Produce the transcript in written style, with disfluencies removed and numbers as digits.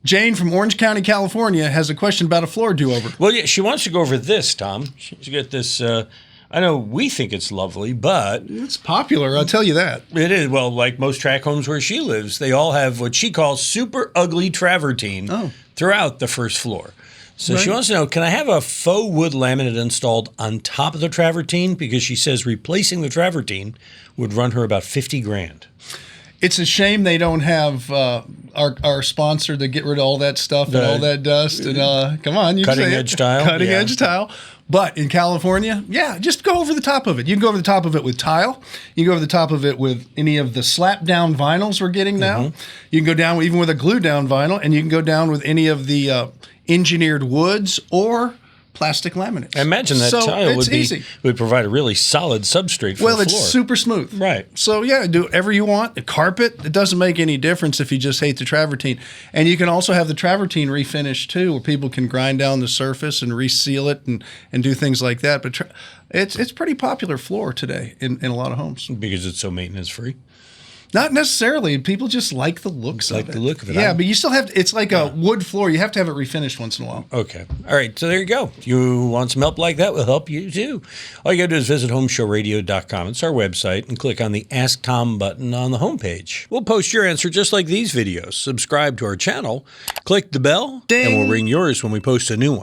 Jane from Orange County, California, has a question about a floor do-over. Well, yeah, she wants to go over this, Tom. She's got this. I know we think it's lovely, but It's popular, I'll tell you that. it is. Well, like most tract homes where she lives, they all have what she calls super ugly travertine throughout the first floor. So she wants to know, can I have a faux wood laminate installed on top of the travertine? Because she says replacing the travertine would run her about $50,000. It's a shame they don't have our sponsor to get rid of all that stuff and all that dust. And come on, you can say Cutting-edge tile? Cutting-edge tile. But in California, just go over the top of it. You can go over the top of it with tile. You can go over the top of it with any of the slap-down vinyls we're getting now. You can go down even with a glue-down vinyl, and you can go down with any of the engineered woods or plastic laminates. I imagine that tile would provide a really solid substrate for the floor. It's super smooth. Right. So, do whatever you want. The carpet, it doesn't make any difference if you just hate the travertine. And you can also have the travertine refinished, too, where people can grind down the surface and reseal it and do things like that. But it's pretty popular floor today in a lot of homes. Because it's so maintenance-free? Not necessarily. People just like the looks of it. Like the look of it. Yeah, but you still have to, it's like a wood floor. You have to have it refinished once in a while. Okay. All right. So there you go. If you want some help like that, we'll help you too. All you got to do is visit HomeShowRadio.com. It's our website, and click on the Ask Tom button on the homepage. We'll post your answer just like these videos. Subscribe to our channel, click the bell, Ding. and we'll ring yours when we post a new one.